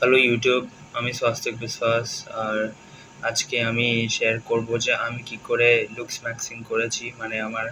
Hello YouTube, আমি স্বাস্তিক বিশ্বাস। আর আজকে আমি শেয়ার করব যে আমি কি করে লুকস ম্যাক্সিং করেছি, মানে আমার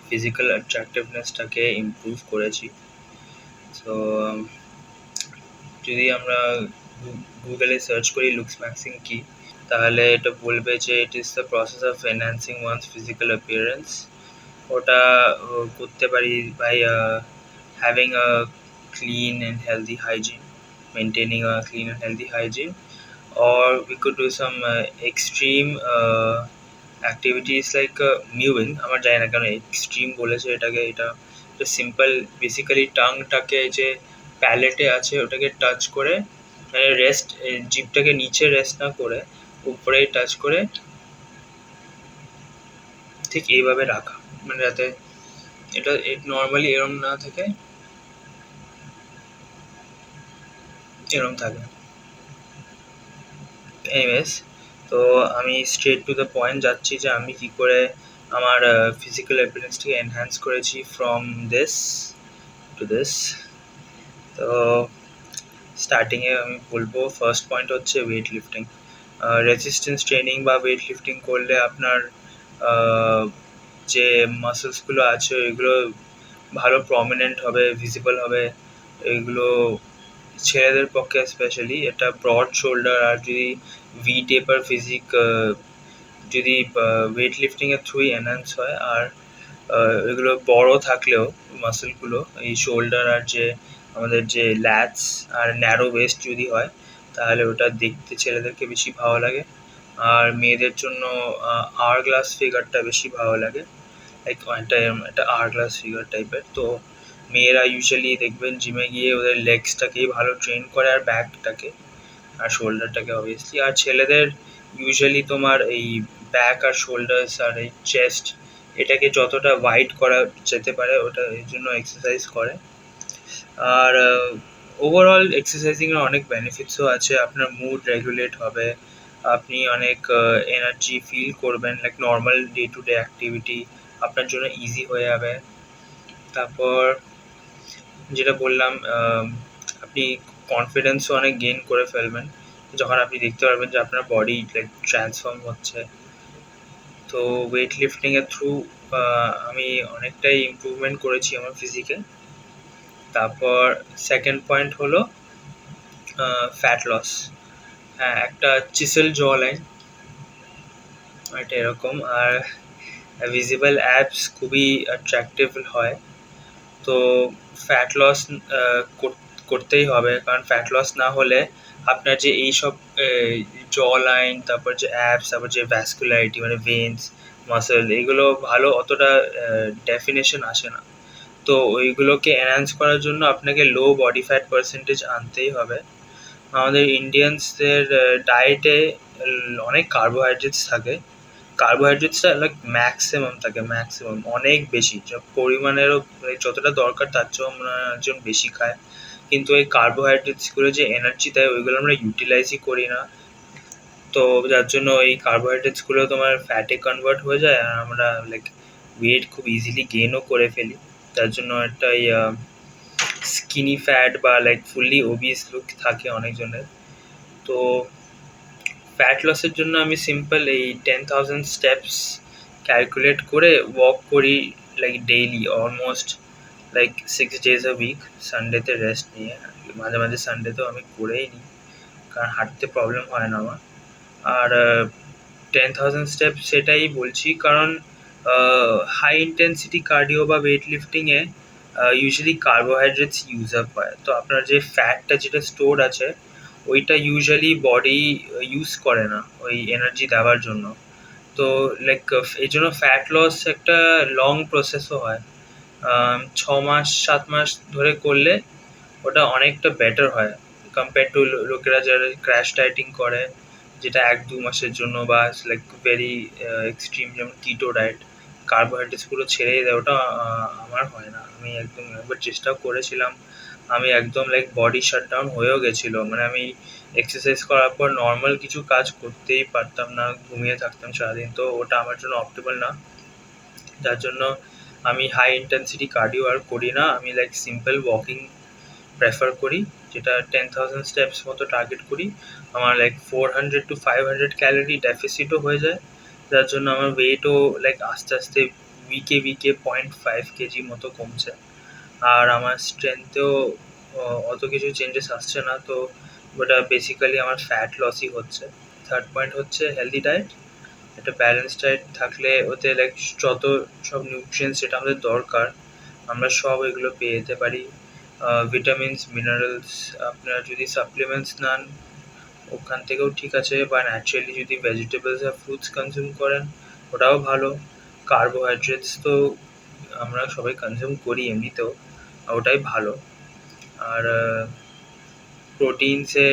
ফিজিক্যাল অ্যাট্রাকটিভনেসটাকে ইমপ্রুভ করেছি। সো যদি আমরা গুগলে সার্চ করি লুকস ম্যাক্সিং কি, তাহলে এটা বলবে যে it is the process of enhancing one's physical appearance. ওটা করতে পারি by having a clean and healthy hygiene, maintaining a clean and healthy hygiene, or we could do some extreme activities like mewing. আমার জানি না কেন extreme বলেছে এটাকে। এটা সিম্পল, বেসিক্যালি টাংটাকে যে প্যালেটে আছে ওটাকে টাচ করে, মানে রেস্ট, জিভটাকে নিচে রেস্ট না করে উপরেই টাচ করে ঠিক এইভাবে রাখা, মানে যাতে এটা নর্মালি এরম না থেকে এরম থাকে। এনিওয়েজ, তো আমি স্ট্রেট টু দ্য পয়েন্ট যাচ্ছি যে আমি কি করে আমার ফিজিক্যাল অ্যাপিয়ারেন্সটাকে এনহ্যান্স করেছি ফ্রম দিস টু দিস। তো স্টার্টিংয়ে আমি বলবো ফার্স্ট পয়েন্ট হচ্ছে ওয়েট লিফটিং। রেজিস্ট্যান্স ট্রেনিং বা ওয়েট লিফটিং করলে আপনার যে মাসেলসগুলো আছে ওইগুলো ভালো প্রমিনেন্ট হবে, ভিজিবল হবে। এইগুলো ছেলেদের পক্ষে স্পেশালি এটা ব্রড শোল্ডার আর যদি ভি টেপার ফিজিক যদি ওয়েট লিফটিংয়ের থ্রুই এনহ্যান্স হয়। আর এগুলো বড় থাকলেও মাসেলগুলো, এই শোল্ডার আর যে আমাদের যে ল্যাটস আর ন্যারো ওয়েস্ট যদি হয় তাহলে ওটা দেখতে ছেলেদেরকে বেশি ভালো লাগে। আর মেয়েদের জন্য আওয়ার গ্লাস ফিগারটা বেশি ভালো লাগে, লাইক একটা আওয়ার গ্লাস ফিগার টাইপের। তো মেয়েরা ইউজুয়ালি দেখবেন জিমে গিয়ে ওদের লেগসটাকেই ভালো ট্রেন করে আর ব্যাকটাকে আর শোল্ডারটাকে অবভিয়াসলি। আর ছেলেদের ইউজুয়ালি তোমার এই ব্যাক আর শোল্ডার্স আর এই চেস্ট এটাকে যতটা ওয়াইড করা যেতে পারে ওটা এর জন্য এক্সারসাইজ করে। আর ওভারঅল এক্সারসাইজিংয়ের অনেক বেনিফিটসও আছে। আপনার মুড রেগুলেট হবে, আপনি অনেক এনার্জি ফিল করবেন, like normal day to day activity আপনার জন্য ইজি হয়ে যাবে। তারপর যেটা বললাম, আপনি কনফিডেন্সও অনেক গেইন করে ফেলবেন যখন আপনি দেখতে পারবেন যে আপনার বডি লাইক ট্রান্সফর্ম হচ্ছে। তো ওয়েট লিফটিংয়ের থ্রু আমি অনেকটাই ইমপ্রুভমেন্ট করেছি আমার ফিজিকে। তারপর সেকেন্ড পয়েন্ট হলো ফ্যাট লস। হ্যাঁ, একটা চিসেল জ লাইন, এটা এরকম, আর ভিজিবল অ্যাপস খুবই অ্যাট্রাকটিভ হয়। তো ফ্যাট লস করতেই হবে, কারণ ফ্যাট লস না হলে আপনার যে এইসব জ লাইন, তারপর যে অ্যাপস, তারপর যে ভ্যাসকুলারিটি মানে ভেন্স মাসেল, এগুলো ভালো অতটা ডেফিনেশন আসে না। তো ওইগুলোকে এনহ্যান্স করার জন্য আপনাকে লো বডি ফ্যাট পার্সেন্টেজ আনতেই হবে। আমাদের ইন্ডিয়ানসদের ডায়েটে অনেক কার্বোহাইড্রেটস থাকে। কার্বোহাইড্রেটসটা লাইক ম্যাক্সিমাম থাকে, ম্যাক্সিমাম অনেক বেশি, পরিমাণেরও যতটা দরকার তার চেয়েও আমরা একজন বেশি খায়। কিন্তু এই কার্বোহাইড্রেটসগুলো যে এনার্জি দেয় ওইগুলো আমরা ইউটিলাইজই করি না। তো যার জন্য এই কার্বোহাইড্রেটসগুলো তোমার ফ্যাটে কনভার্ট হয়ে যায় আর আমরা লাইক ওয়েট খুব ইজিলি গেইনও করে ফেলি। তার জন্য একটা স্কিনি ফ্যাট বা লাইক ফুললি ওবিস লুক থাকে অনেকজনের। তো ফ্যাট লসের জন্য আমি সিম্পল এই 10,000 স্টেপস ক্যালকুলেট করে ওয়াক করি, like daily almost, like 6 days a week, সানডেতে রেস্ট নিয়ে। মাঝে মাঝে সানডেতেও আমি করেই নিই, কারণ হাঁটতে প্রবলেম হয় না আমার। আর 10,000 স্টেপস সেটাই বলছি কারণ হাই ইন্টেন্সিটি কার্ডিও বা ওয়েট লিফটিংয়ে ইউজুয়ালি কার্বোহাইড্রেটস ইউজ আপ হয়। তো আপনার যে ফ্যাটটা যেটা স্টোর আছে ওইটা ইউজুয়ালি বডি ইউজ করে না ওই এনার্জি দেওয়ার জন্য। তো লাইক এই জন্য ফ্যাট লস একটা লং প্রসেসও হয়। 6 মাস 7 মাস ধরে করলে ওটা অনেকটা বেটার হয় কম্পেয়ার টু লোকেরা যারা ক্র্যাশ ডায়েটিং করে, যেটা 1-2 মাসের জন্য, বা লাইক ভেরি এক্সট্রিম যেমন কিটো ডায়েট, কার্বোহাইড্রেটসগুলো ছেড়েই দেয়। ওটা আমার হয় না। আমি একদম একবার চেষ্টাও করেছিলাম, আমি একদম লাইক বডি শাটডাউন হয়েও গেছিলো, মানে আমি এক্সারসাইজ করার পর নর্মাল কিছু কাজ করতেই পারতাম না, ঘুমিয়ে থাকতাম সারাদিন। তো ওটা আমার জন্য অপটিমাল না। যার জন্য আমি হাই ইন্টেন্সিটি কার্ডিও আর করি না, আমি লাইক সিম্পল ওয়াকিং প্রেফার করি, যেটা 10,000 স্টেপস মতো টার্গেট করি, আমার লাইক 400 to 500 ক্যালোরি ডেফিসিটও হয়ে যায়, যার জন্য আমার ওয়েটও লাইক আস্তে আস্তে উইকে উইকে 0.5 কেজি মতো কমছে। আর আমার স্ট্রেংথেও অত কিছু চেঞ্জেস আসছে না, তো ওটা বেসিক্যালি আমার ফ্যাট লসই হচ্ছে। থার্ড পয়েন্ট হচ্ছে হেলদি ডায়েট। একটা ব্যালেন্স ডায়েট থাকলে ওতে লাইক যত সব নিউট্রিয়েন্টস যেটা আমাদের দরকার আমরা সব এগুলো পেয়ে যেতে পারি। ভিটামিনস, মিনারেলস, আপনারা যদি সাপ্লিমেন্টস নেন ওখান থেকেও ঠিক আছে, বা ন্যাচারালি যদি ভেজিটেবলস আর ফ্রুটস কনজিউম করেন ওটাও ভালো। কার্বোহাইড্রেটস তো আমরা সবাই কনজিউম করি এমনিতেও, ওটাই ভালো। আর প্রোটিনসে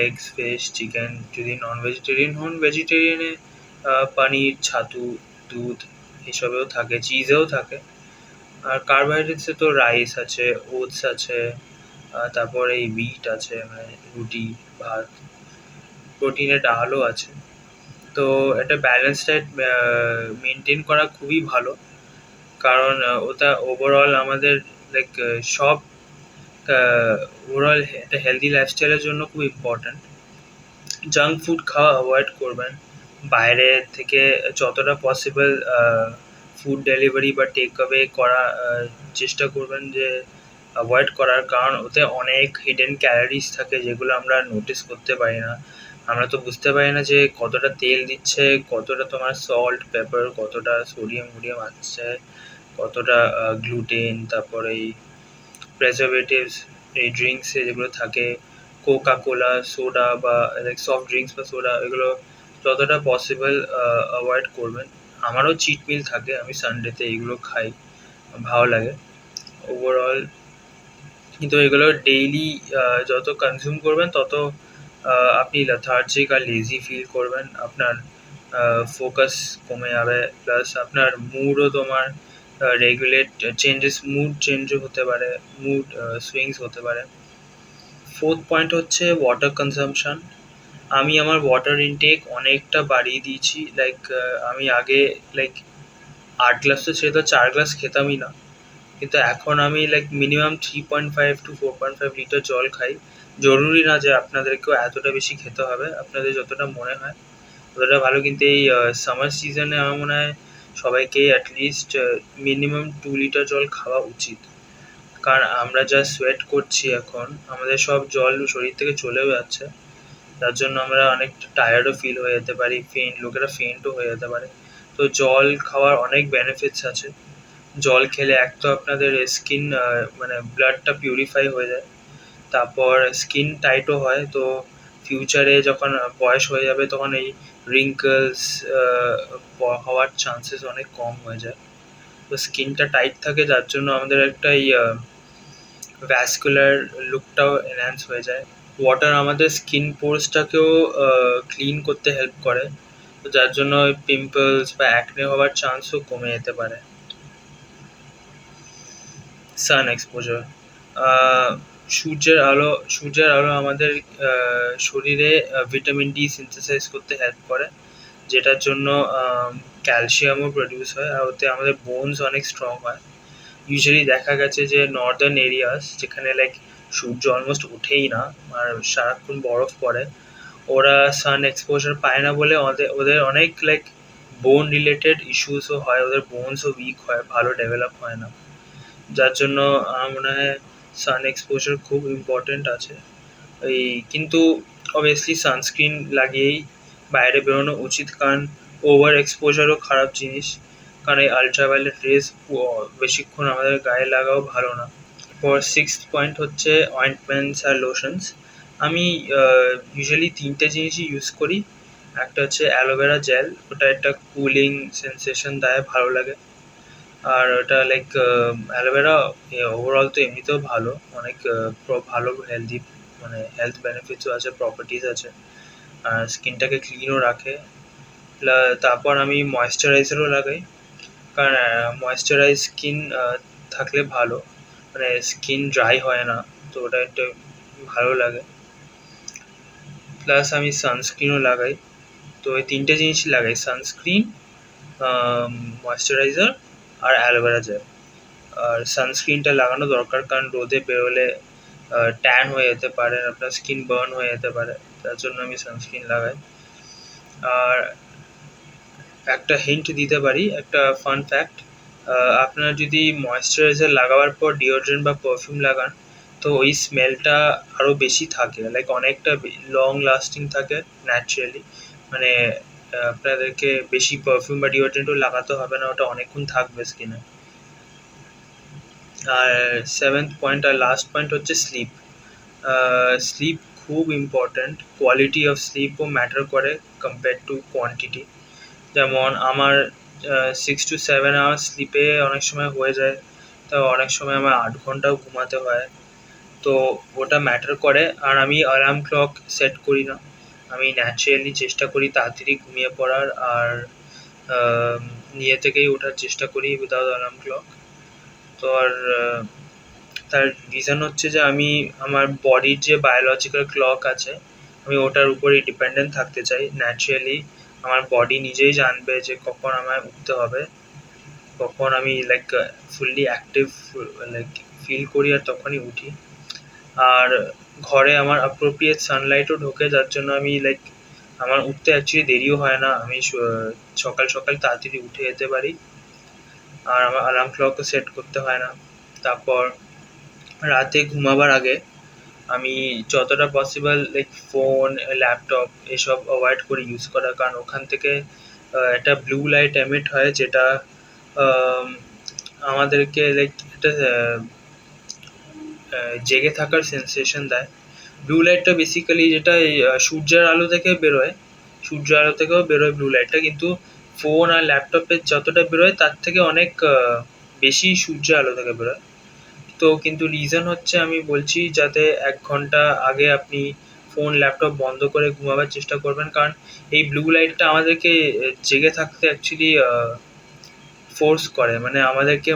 এগস, ফিশ, চিকেন, যদি নন ভেজিটেরিয়ান হন ভেজিটেরিয়ানে পনির, ছাতু, দুধ এসবেও থাকে, চিজেও থাকে। আর কার্বোহাইড্রেটসে তো রাইস আছে, ওটস আছে, তারপরে এই উইট আছে, মানে রুটি, ভাত, প্রোটিনের ডালও আছে। তো একটা ব্যালেন্স ডায়েট মেনটেন করা খুবই ভালো, কারণ ওটা ওভারঅল আমাদের লাইক সব ওভারঅল একটা হেলদি লাইফস্টাইলের জন্য খুব ইম্পর্ট্যান্ট। জাঙ্ক ফুড খাওয়া অ্যাভয়েড করবেন, বাইরে থেকে যতটা পসিবল ফুড ডেলিভারি বা টেক অ্যাওয়ে করা চেষ্টা করবেন যে অ্যাভয়েড করার, কারণ ওতে অনেক হিডেন ক্যালোরিজ থাকে যেগুলো আমরা নোটিস করতে পারি না। আমরা তো বুঝতে পারি না যে কতটা তেল দিচ্ছে, কতটা তোমার সল্ট, পেপার, কতটা সোডিয়াম উডিয়াম আসছে, কতটা গ্লুটেন, তারপরে এই প্রেজারভেটিভস এই ড্রিঙ্কসে যেগুলো থাকে, কোকা কোলা, সোডা বা লাইক সফট ড্রিঙ্কস বা সোডা, এগুলো যতটা পসিবল অ্যাভয়েড করবেন। আমারও চিট মিল থাকে, আমি সানডেতে এইগুলো খাই, ভালো লাগে ওভারঅল। কিন্তু এগুলো ডেইলি যত কনজিউম করবেন তত আপনি লেথার্জিক আর লেজি ফিল করবেন, আপনার ফোকাস কমে যাবে, প্লাস আপনার মুডও তোমার রেগুলেট মুড চেঞ্জও হতে পারে, মুড সুইংস হতে পারে। ফোর্থ পয়েন্ট হচ্ছে ওয়াটার কনজাম্পশন। আমি আমার ওয়াটার ইনটেক অনেকটা বাড়িয়ে দিয়েছি, লাইক আমি আগে লাইক 8 গ্লাস তো ছেড়ে তো 4 গ্লাস খেতামই না, কিন্তু এখন আমি লাইক মিনিমাম 3.5 to 4.5 লিটার জল খাই। জরুরি না যে আপনাদেরকেও এতটা বেশি খেতে হবে, আপনাদের যতটা মনে হয় ততটা ভালো, কিন্তু এই সামার সিজনে আমার মনে হয় সবাইকে অ্যাটলিস্ট মিনিমাম 2 লিটার জল খাওয়া উচিত। কারণ আমরা যা সোয়েট করছি এখন, আমাদের সব জল শরীর থেকে চলেও যাচ্ছে, যার জন্য আমরা অনেক টায়ার্ডও ফিল হয়ে যেতে পারি, লোকেরা ফেন্টও হয়ে যেতে পারে। তো জল খাওয়ার অনেক বেনিফিটস আছে। জল খেলে এক তো আপনাদের স্কিন মানে ব্লাডটা পিউরিফাই হয়ে যায়, তারপর স্কিন টাইটও হয়, তো ফিউচারে যখন বয়স হয়ে যাবে তখন এই রিঙ্কলস হওয়ার চান্সেস অনেক কম হয়ে যায়। তো স্কিনটা টাইট থাকে, যার জন্য আমাদের একটা এই ভ্যাসকুলার লুকটাও এনহ্যান্স হয়ে যায়। ওয়াটার আমাদের স্কিন পোরসটাকেও ক্লিন করতে হেল্প করে, তো যার জন্য পিম্পলস বা অ্যাকনে হওয়ার চান্সও কমে যেতে পারে। সান এক্সপোজার, সূর্যের আলো আমাদের শরীরে ভিটামিন ডি সিনথেসাইজ করতে হেল্প করে, যেটার জন্য ক্যালসিয়ামও প্রডিউস হয়, আর ওতে আমাদের বোনস অনেক স্ট্রং হয়। ইউজুয়ালি দেখা গেছে যে নর্দার্ন এরিয়াস যেখানে লাইক সূর্য অলমোস্ট ওঠেই না আর সারাক্ষণ বরফ পড়ে, ওরা সান এক্সপোজার পায় না বলে ওদের অনেক লাইক বোন রিলেটেড ইস্যুসও হয়, ওদের বোনসও উইক হয়, ভালো ডেভেলপ হয় না, যার জন্য আমার মনে হয় সান এক্সপোজার খুব ইম্পর্টেন্ট আছে। এই কিন্তু অবভিয়াসলি সানস্ক্রিন লাগিয়েই বাইরে বেরোনো উচিত, কারণ ওভার এক্সপোজারও খারাপ জিনিস, কারণ এই আলট্রাভায়োলেট রেজ বেশিক্ষণ আমাদের গায়ে লাগাও ভালো না। পর সিক্সথ পয়েন্ট হচ্ছে অয়েন্টমেন্টস আর লোশনস। আমি ইউজুয়ালি 3টে জিনিসই ইউজ করি। একটা হচ্ছে অ্যালোভেরা জেল, ওটা একটা কুলিং সেন্সেশন দেয়, ভালো লাগে। আর ওটা লাইক অ্যালোভেরা ওভারঅল তো এমনিতেও ভালো, অনেক ভালো হেলদি, মানে হেলথ বেনিফিটসও আছে, প্রপার্টিস আছে, আর স্কিনটাকে ক্লিনও রাখে। তারপর আমি ময়েশ্চারাইজারও লাগাই, কারণ ময়েশ্চারাইজ স্কিন থাকলে ভালো, মানে স্কিন ড্রাই হয় না, তো ওটা একটা ভালো লাগে। প্লাস আমি সানস্ক্রিনও লাগাই। তো এই 3টে জিনিসই লাগাই, সানস্ক্রিন, ময়েশ্চারাইজার আর অ্যালোভেরা জেল। আর সানস্ক্রিনটা লাগানো দরকার, কারণ রোদে বেরোলে ট্যান হয়ে যেতে পারে, আপনার স্কিন বার্ন হয়ে যেতে পারে, তার জন্য আমি সানস্ক্রিন লাগাই। আর একটা হিন্ট দিতে পারি, একটা ফান ফ্যাক্ট, আপনার যদি ময়েশ্চারাইজার লাগাবার পর ডিওড্রেন্ট বা পারফিউম লাগান, তো ওই স্মেলটা আরও বেশি থাকে, লাইক অনেকটা লং লাস্টিং থাকে ন্যাচারালি। মানে আপনাদেরকে বেশি পারফিউম বা ডিওড্রেন্টও লাগাতে হবে না, ওটা অনেকক্ষণ থাকবে স্কিনে। আর সেভেন্থ পয়েন্ট আর লাস্ট পয়েন্ট হচ্ছে স্লিপ। স্লিপ খুব ইম্পর্ট্যান্ট, কোয়ালিটি অফ স্লিপও ম্যাটার করে কম্পেয়ার টু কোয়ান্টিটি। যেমন আমার 6 to 7 আওয়ার্স স্লিপে অনেক সময় হয়ে যায়, তো অনেক সময় আমার 8 ঘন্টাও ঘুমাতে হয়, তো ওটা ম্যাটার করে। আর আমি অ্যালার্ম ক্লক সেট করি না, আমি ন্যাচারালি চেষ্টা করি তাড়াতাড়ি ঘুমিয়ে পড়ার, আর নিজে থেকেই ওঠার চেষ্টা করি উইদাউট অ্যালার্ম ক্লক। তো আর তার রিজন হচ্ছে যে আমি আমার বডির যে বায়োলজিক্যাল ক্লক আছে, আমি ওটার উপরেই ডিপেন্ডেন্ট থাকতে চাই। ন্যাচারালি আমার বডি নিজেই জানবে যে কখন আমায় উঠতে হবে, কখন আমি like fully active like feel করি, আর তখনই উঠি। আর ঘরে আমার অ্যাপ্রোপ্রিয়েট সানলাইটও ঢোকে, যার জন্য আমি লাইক আমার উঠতে অ্যাকচুয়ালি দেরিও হয় না, আমি সকাল সকাল তাড়াতাড়ি উঠে যেতে পারি, আর আমার অ্যালার্ম ক্লকও সেট করতে হয় না। তারপর রাতে ঘুমাবার আগে আমি যতটা পসিবল লাইক ফোন, ল্যাপটপ এসব অ্যাভয়েড করি ইউজ করা, কারণ ওখান থেকে একটা ব্লু লাইট এমিট হয়, যেটা আমাদেরকে লাইক একটা জেগে থাকার সেন্সেশন দেয়। ব্লু লাইটটা বেসিক্যালি যেটা সূর্যের আলো থেকে বেরোয়, সূর্যের আলো থেকেও বেরোয় ব্লু লাইটটা, কিন্তু ফোন আর ল্যাপটপে যতটা বেরোয় তার থেকে অনেক বেশি সূর্যের আলো থেকে বেরোয়। তো কিন্তু রিজন হচ্ছে আমি বলছি, যাতে 1 ঘন্টা আগে আপনি ফোন ল্যাপটপ বন্ধ করে ঘুমাবার চেষ্টা করবেন, কারণ এই ব্লু লাইটটা আমাদেরকে জেগে থাকতে অ্যাকচুয়ালি ফোর্স করে, মানে আমাদেরকে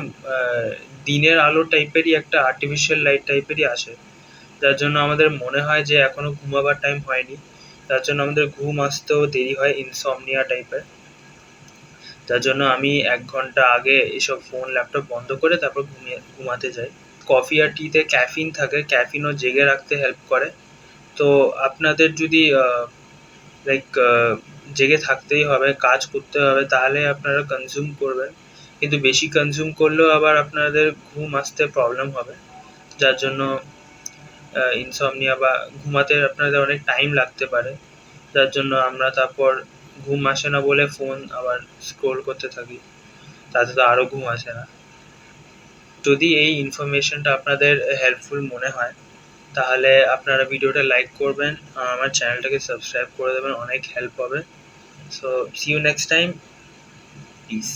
দিনের আলো টাইপেরই একটা আর্টিফিশিয়াল লাইট টাইপেরই আসে, যার জন্য আমাদের মনে হয় যে এখনো ঘুমাবার টাইম হয়নি, তার জন্য আমাদের ঘুম আসতেও দেরি হয়, ইনসমনিয়া টাইপের। যার জন্য আমি 1 ঘন্টা আগে এসব ফোন ল্যাপটপ বন্ধ করে তারপর ঘুমাতে যাই। কফি আর টিতে ক্যাফিন থাকে, ক্যাফিনও জেগে রাখতে হেল্প করে। তো আপনাদের যদি লাইক জেগে থাকতেই হবে, কাজ করতে হবে, তাহলে আপনারা কনজিউম করবেন, কিন্তু বেশি কনজিউম করলেও আবার আপনাদের ঘুম আসতে প্রবলেম হবে, যার জন্য ইনসমনিয়া বা ঘুমাতে আপনাদের অনেক টাইম লাগতে পারে, যার জন্য আমরা তারপর ঘুম আসে না বলে ফোন আবার স্ক্রোল করতে থাকি, তাতে তো আরও ঘুম আসে না। যদি এই ইনফরমেশনটা আপনাদের হেল্পফুল মনে হয়, তাহলে আপনারা ভিডিওটা লাইক করবেন, আমার চ্যানেলটাকে সাবস্ক্রাইব করে দেবেন, অনেক হেল্প হবে। So see you next time, piece.